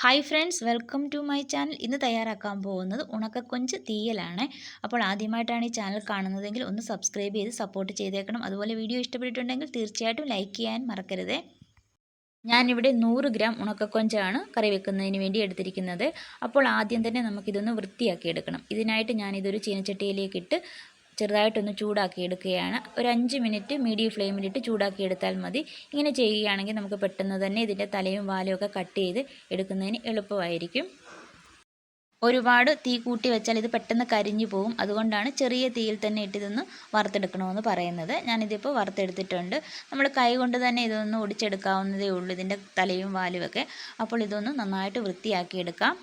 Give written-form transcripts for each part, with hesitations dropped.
Hi friends, welcome to my channel. ഇന്ന് തയ്യാറാക്കാൻ പോകുന്നത് ഉണക്കക്കൊഞ്ച് തീയലാണ്. അപ്പോൾ ആദ്യമായിട്ടാണ് ഈ ചാനൽ കാണുന്നതെങ്കിൽ ഒന്ന് സബ്സ്ക്രൈബ് ചെയ്ത് സപ്പോർട്ട് ചെയ്തേക്കണം. അതുപോലെ വീഡിയോ ഇഷ്ടപ്പെട്ടിട്ടുണ്ടെങ്കിൽ തീർച്ചയായിട്ടും ലൈക്ക് ചെയ്യാൻ മറക്കരുത്. ഞാനിവിടെ 100 ഗ്രാം ഉണക്കക്കൊഞ്ചാണ് കറി വെക്കുന്നതിന് വേണ്ടി എടുത്തിരിക്കുന്നത്. അപ്പോൾ ആദ്യം തന്നെ നമുക്കിതൊന്ന് വൃത്തിയാക്കി എടുക്കണം. ഇതിനായിട്ട് ഞാനിതൊരു ചീനച്ചട്ടിയിലേക്ക് ഇട്ട് ചെറുതായിട്ടൊന്ന് ചൂടാക്കി എടുക്കുകയാണ്. ഒരു 5 മിനിറ്റ് മീഡിയം ഫ്ലെയിമിലിട്ട് ചൂടാക്കി എടുത്താൽ മതി. ഇങ്ങനെ ചെയ്യുകയാണെങ്കിൽ നമുക്ക് പെട്ടെന്ന് തന്നെ ഇതിൻ്റെ തലയും വാലും ഒക്കെ കട്ട് ചെയ്ത് എടുക്കുന്നതിന് എളുപ്പമായിരിക്കും. ഒരുപാട് തീ കൂട്ടി വെച്ചാൽ ഇത് പെട്ടെന്ന് കരിഞ്ഞു പോകും. അതുകൊണ്ടാണ് ചെറിയ തീയിൽ തന്നെ ഇട്ടിതൊന്ന് വറുത്തെടുക്കണമെന്ന് പറയുന്നത്. ഞാനിതിപ്പോൾ വറുത്തെടുത്തിട്ടുണ്ട്. നമ്മൾ കൈ കൊണ്ട് തന്നെ ഇതൊന്ന് ഒടിച്ചെടുക്കാവുന്നതേ ഉള്ളൂ, ഇതിൻ്റെ തലയും വാലുമൊക്കെ. അപ്പോൾ ഇതൊന്ന് നന്നായിട്ട് വൃത്തിയാക്കി എടുക്കാം.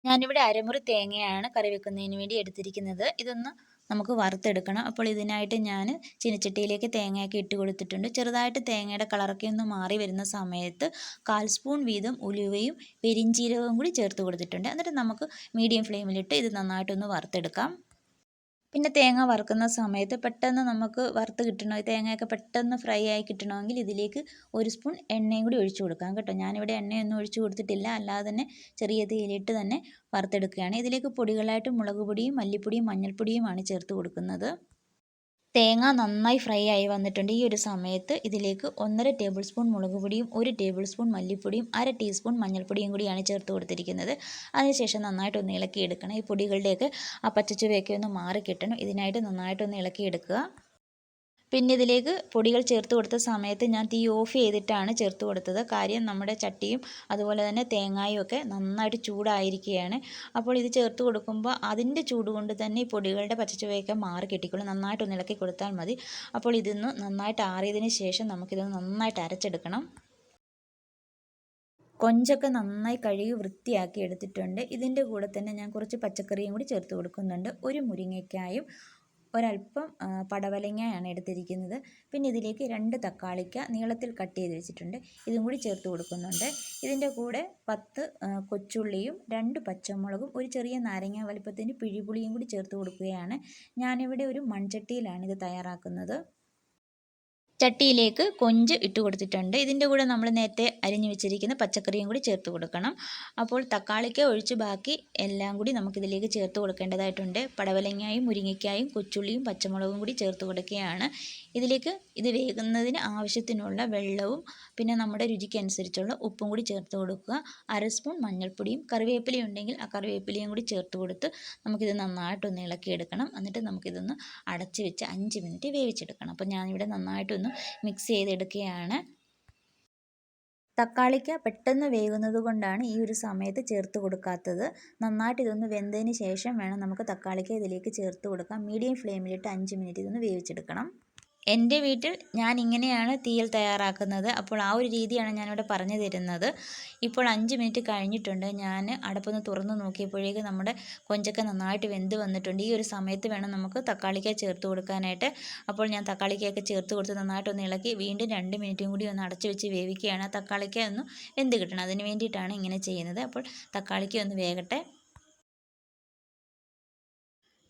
ഞാനിവിടെ അരമുറി തേങ്ങയാണ് കറി വെക്കുന്നതിന് വേണ്ടി എടുത്തിരിക്കുന്നത്. ഇതൊന്ന് നമുക്ക് വറുത്തെടുക്കണം. അപ്പോൾ ഇതിനായിട്ട് ഞാൻ ചീനച്ചട്ടിയിലേക്ക് തേങ്ങയൊക്കെ ഇട്ട് കൊടുത്തിട്ടുണ്ട്. ചെറുതായിട്ട് തേങ്ങയുടെ കളറൊക്കെ ഒന്ന് മാറി വരുന്ന സമയത്ത് 1/4 സ്പൂൺ വീതം ഉലുവയും പെരിഞ്ചീരകവും കൂടി ചേർത്ത് കൊടുത്തിട്ടുണ്ട്. എന്നിട്ട് നമുക്ക് മീഡിയം ഫ്ലെയിമിലിട്ട് ഇത് നന്നായിട്ടൊന്ന് വറുത്തെടുക്കാം. പിന്നെ തേങ്ങ വറുക്കുന്ന സമയത്ത് പെട്ടെന്ന് നമുക്ക് വറുത്ത് കിട്ടണം, തേങ്ങയൊക്കെ പെട്ടെന്ന് ഫ്രൈ ആയി കിട്ടണമെങ്കിൽ ഇതിലേക്ക് 1 സ്പൂൺ എണ്ണയും കൂടി ഒഴിച്ചു കൊടുക്കാം കേട്ടോ. ഞാനിവിടെ എണ്ണയൊന്നും ഒഴിച്ചു കൊടുത്തിട്ടില്ല, അല്ലാതെ തന്നെ ചെറിയ തീയിലിട്ട് തന്നെ വറുത്തെടുക്കുകയാണ്. ഇതിലേക്ക് പൊടികളായിട്ട് മുളക് പൊടിയും മല്ലിപ്പൊടിയും മഞ്ഞൾപ്പൊടിയുമാണ് ചേർത്ത് കൊടുക്കുന്നത്. തേങ്ങ നന്നായി ഫ്രൈ ആയി വന്നിട്ടുണ്ട്. ഈ ഒരു സമയത്ത് ഇതിലേക്ക് 1.5 ടേബിൾ സ്പൂൺ മുളക് പൊടിയും 1 ടേബിൾ സ്പൂൺ മല്ലിപ്പൊടിയും 1/2 ടീസ്പൂൺ മഞ്ഞൾപ്പൊടിയും കൂടിയാണ് ചേർത്ത് കൊടുത്തിരിക്കുന്നത്. അതിനുശേഷം നന്നായിട്ടൊന്ന് ഇളക്കിയെടുക്കണം. ഈ പൊടികളുടെയൊക്കെ ആ പച്ചച്ചുവയൊക്കെ ഒന്ന് മാറി കിട്ടണം. ഇതിനായിട്ട് നന്നായിട്ടൊന്ന് ഇളക്കിയെടുക്കുക. പിന്നെ ഇതിലേക്ക് പൊടികൾ ചേർത്ത് കൊടുത്ത സമയത്ത് ഞാൻ തീ ഓഫ് ചെയ്തിട്ടാണ് ചേർത്ത് കൊടുത്തത്. കാര്യം നമ്മുടെ ചട്ടിയും അതുപോലെ തന്നെ തേങ്ങായും ഒക്കെ നന്നായിട്ട് ചൂടായിരിക്കുകയാണ്. അപ്പോൾ ഇത് ചേർത്ത് കൊടുക്കുമ്പോൾ അതിൻ്റെ ചൂട് കൊണ്ട് തന്നെ ഈ പൊടികളുടെ പച്ചച്ചുവയൊക്കെ മാറി കിട്ടിക്കോളും. നന്നായിട്ടൊന്ന് ഇളക്കി കൊടുത്താൽ മതി. അപ്പോൾ ഇതൊന്ന് നന്നായിട്ട് ആറിയതിന് ശേഷം നമുക്കിതൊന്ന് നന്നായിട്ട് അരച്ചെടുക്കണം. കൊഞ്ചൊക്കെ നന്നായി കഴുകി വൃത്തിയാക്കി എടുത്തിട്ടുണ്ട്. ഇതിൻ്റെ കൂടെ തന്നെ ഞാൻ കുറച്ച് പച്ചക്കറിയും കൂടി ചേർത്ത് കൊടുക്കുന്നുണ്ട്. ഒരു മുരിങ്ങയ്ക്കായും ഒരല്പം പടവലങ്ങയാണ് എടുത്തിരിക്കുന്നത്. പിന്നെ ഇതിലേക്ക് 2 തക്കാളിക്ക നീളത്തിൽ കട്ട് ചെയ്ത് വെച്ചിട്ടുണ്ട്, ഇതും കൂടി ചേർത്ത് കൊടുക്കുന്നുണ്ട്. ഇതിൻ്റെ കൂടെ 10 കൊച്ചുള്ളിയും 2 പച്ചമുളകും ഒരു ചെറിയ നാരങ്ങ വലുപ്പത്തിന് പിഴിപുളിയും കൂടി ചേർത്ത് കൊടുക്കുകയാണ്. ഞാനിവിടെ ഒരു മൺചട്ടിയിലാണ് ഇത് തയ്യാറാക്കുന്നത്. ചട്ടിയിലേക്ക് കൊഞ്ച് ഇട്ട് കൊടുത്തിട്ടുണ്ട്. ഇതിൻ്റെ കൂടെ നമ്മൾ നേരത്തെ അരിഞ്ഞു വെച്ചിരിക്കുന്ന പച്ചക്കറിയും കൂടി ചേർത്ത് കൊടുക്കണം. അപ്പോൾ തക്കാളിക്ക ഒഴിച്ച് ബാക്കി എല്ലാം കൂടി നമുക്കിതിലേക്ക് ചേർത്ത് കൊടുക്കേണ്ടതായിട്ടുണ്ട്. പടവലങ്ങായും മുരിങ്ങയ്ക്കായും കൊച്ചുള്ളിയും പച്ചമുളകും കൂടി ചേർത്ത് കൊടുക്കുകയാണ്. ഇതിലേക്ക് ഇത് വേകുന്നതിന് ആവശ്യത്തിനുള്ള വെള്ളവും പിന്നെ നമ്മുടെ രുചിക്കനുസരിച്ചുള്ള ഉപ്പും കൂടി ചേർത്ത് കൊടുക്കുക. 1/2 സ്പൂൺ മഞ്ഞൾപ്പൊടിയും കറിവേപ്പിലയും ഉണ്ടെങ്കിൽ ആ കറിവേപ്പിലയും കൂടി ചേർത്ത് കൊടുത്ത് നമുക്കിത് നന്നായിട്ടൊന്ന് ഇളക്കിയെടുക്കണം. എന്നിട്ട് നമുക്കിതൊന്ന് അടച്ച് വെച്ച് 5 മിനിറ്റ് വേവിച്ചെടുക്കണം. അപ്പോൾ ഞാനിവിടെ നന്നായിട്ടൊന്ന് മിക്സ് ചെയ്തെടുക്കുകയാണ്. തക്കാളിക്ക പെട്ടെന്ന് വേകുന്നത് കൊണ്ടാണ് ഈ ഒരു സമയത്ത് ചേർത്ത് കൊടുക്കാത്തത്. നന്നായിട്ട് ഇതൊന്ന് വെന്തതിന് ശേഷം വേണം നമുക്ക് തക്കാളിക്ക ഇതിലേക്ക് ചേർത്ത് കൊടുക്കാം. മീഡിയം ഫ്ലെയിമിലിട്ട് 5 മിനിറ്റ് ഇതൊന്ന് വേവിച്ചെടുക്കണം. എൻ്റെ വീട്ടിൽ ഞാൻ ഇങ്ങനെയാണ് തീയൽ തയ്യാറാക്കുന്നത്. അപ്പോൾ ആ ഒരു രീതിയാണ് ഞാനിവിടെ പറഞ്ഞു തരുന്നത്. ഇപ്പോൾ 5 മിനിറ്റ് കഴിഞ്ഞിട്ടുണ്ട്. ഞാൻ അടപ്പൊന്ന് തുറന്ന് നോക്കിയപ്പോഴേക്ക് നമ്മുടെ കൊഞ്ചൊക്കെ നന്നായിട്ട് വെന്ത് വന്നിട്ടുണ്ട്. ഈ ഒരു സമയത്ത് വേണം നമുക്ക് തക്കാളിക്ക ചേർത്ത് കൊടുക്കാനായിട്ട്. അപ്പോൾ ഞാൻ തക്കാളിക്കയൊക്കെ ചേർത്ത് കൊടുത്ത് നന്നായിട്ടൊന്ന് ഇളക്കി വീണ്ടും 2 മിനിറ്റും കൂടി ഒന്ന് അടച്ച് വെച്ച് വേവിക്കുകയാണ്. തക്കാളിക്ക ഒന്ന് വെന്ത് കിട്ടണം, അതിന് വേണ്ടിയിട്ടാണ് ഇങ്ങനെ ചെയ്യുന്നത്. അപ്പോൾ തക്കാളിക്ക ഒന്ന് വേകട്ടെ.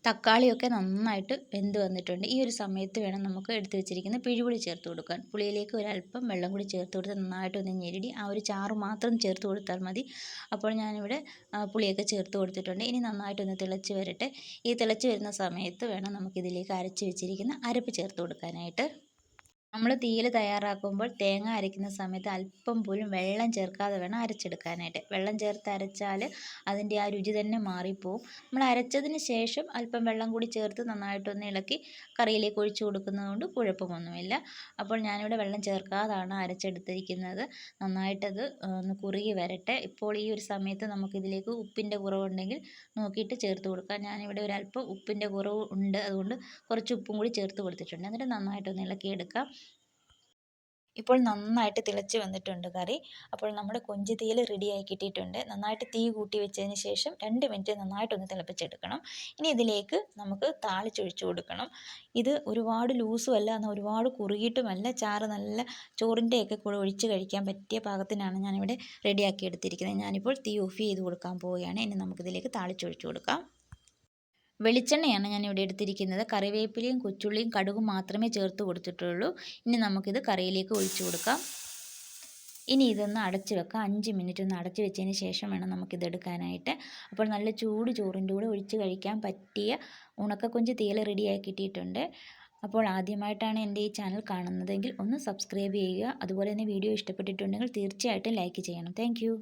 തക്കാളിയൊക്കെ നന്നായിട്ട് വെന്ത് വന്നിട്ടുണ്ട്. ഈ ഒരു സമയത്ത് വേണം നമുക്ക് എടുത്ത് വെച്ചിരിക്കുന്ന പിഴിപുളി ചേർത്ത് കൊടുക്കാൻ. പുളിയിലേക്ക് ഒരല്പം വെള്ളം കൂടി ചേർത്ത് കൊടുത്ത് നന്നായിട്ടൊന്ന് ഞെരടി ആ ഒരു ചാറ് മാത്രം ചേർത്ത് കൊടുത്താൽ മതി. അപ്പോൾ ഞാനിവിടെ പുളിയൊക്കെ ചേർത്ത് കൊടുത്തിട്ടുണ്ട്. ഇനി നന്നായിട്ടൊന്ന് തിളച്ച് വരട്ടെ. ഈ തിളച്ച് വരുന്ന സമയത്ത് വേണം നമുക്കിതിലേക്ക് അരച്ച് വെച്ചിരിക്കുന്ന അരപ്പ് ചേർത്ത് കൊടുക്കാനായിട്ട്. നമ്മൾ തീയൽ തയ്യാറാക്കുമ്പോൾ തേങ്ങ അരയ്ക്കുന്ന സമയത്ത് അല്പം പോലും വെള്ളം ചേർക്കാതെ വേണം അരച്ചെടുക്കാനായിട്ട്. വെള്ളം ചേർത്ത് അരച്ചാൽ അതിൻ്റെ ആ രുചി തന്നെ മാറിപ്പോവും. നമ്മൾ അരച്ചതിന് ശേഷം അല്പം വെള്ളം കൂടി ചേർത്ത് നന്നായിട്ടൊന്ന് ഇളക്കി കറിയിലേക്ക് ഒഴിച്ച് കൊടുക്കുന്നതുകൊണ്ട് കുഴപ്പമൊന്നുമില്ല. അപ്പോൾ ഞാനിവിടെ വെള്ളം ചേർക്കാതാണ് അരച്ചെടുത്തിരിക്കുന്നത്. നന്നായിട്ടത് ഒന്ന് കുറുകി വരട്ടെ. ഇപ്പോൾ ഈ ഒരു സമയത്ത് നമുക്കിതിലേക്ക് ഉപ്പിൻ്റെ കുറവുണ്ടെങ്കിൽ നോക്കിയിട്ട് ചേർത്ത് കൊടുക്കാം. ഞാനിവിടെ ഒരല്പം ഉപ്പിൻ്റെ കുറവ് ഉണ്ട്, അതുകൊണ്ട് കുറച്ച് ഉപ്പും കൂടി ചേർത്ത് കൊടുത്തിട്ടുണ്ട്. എന്നിട്ട് നന്നായിട്ടൊന്ന് ഇളക്കിയെടുക്കാം. ഇപ്പോൾ നന്നായിട്ട് തിളച്ച് വന്നിട്ടുണ്ട് കറി. അപ്പോൾ നമ്മുടെ കൊഞ്ച് തീയൽ റെഡിയായി കിട്ടിയിട്ടുണ്ട്. നന്നായിട്ട് തീ കൂട്ടി വെച്ചതിന് ശേഷം 2 മിനിറ്റ് നന്നായിട്ടൊന്ന് തിളപ്പിച്ചെടുക്കണം. ഇനി ഇതിലേക്ക് നമുക്ക് താളിച്ചൊഴിച്ച് കൊടുക്കണം. ഇത് ഒരുപാട് ലൂസും അല്ല, എന്നാൽ ഒരുപാട് കുറുകിയിട്ടുമല്ല. ചാറ് നല്ല ചോറിൻ്റെയൊക്കെ കൂടെ ഒഴിച്ച് കഴിക്കാൻ പറ്റിയ പാകത്തിനാണ് ഞാനിവിടെ റെഡിയാക്കി എടുത്തിരിക്കുന്നത്. ഞാനിപ്പോൾ തീ ഓഫ് ചെയ്ത് കൊടുക്കാൻ പോവുകയാണ്. ഇനി നമുക്കിതിലേക്ക് താളിച്ചൊഴിച്ച് കൊടുക്കാം. വെളിച്ചെണ്ണയാണ് ഞാനിവിടെ എടുത്തിരിക്കുന്നത്. കറിവേപ്പിലയും കൊച്ചുള്ളിയും കടുകും മാത്രമേ ചേർത്ത് കൊടുത്തിട്ടുള്ളൂ. ഇനി നമുക്കിത് കറിയിലേക്ക് ഒഴിച്ചു കൊടുക്കാം. ഇനി ഇതൊന്ന് അടച്ച് വെക്കാം. 5 മിനിറ്റ് ഒന്ന് അടച്ച് വെച്ചതിന് ശേഷം വേണം നമുക്കിത് എടുക്കാനായിട്ട്. അപ്പോൾ നല്ല ചൂട് ചോറിൻ്റെ കൂടെ ഒഴിച്ച് കഴിക്കാൻ പറ്റിയ ഉണക്കക്കൊഞ്ച് തീയൽ റെഡിയായി കിട്ടിയിട്ടുണ്ട്. അപ്പോൾ ആദ്യമായിട്ടാണ് എൻ്റെ ഈ ചാനൽ കാണുന്നതെങ്കിൽ ഒന്ന് സബ്സ്ക്രൈബ് ചെയ്യുക. അതുപോലെ തന്നെ വീഡിയോ ഇഷ്ടപ്പെട്ടിട്ടുണ്ടെങ്കിൽ തീർച്ചയായിട്ടും ലൈക്ക് ചെയ്യണം. താങ്ക്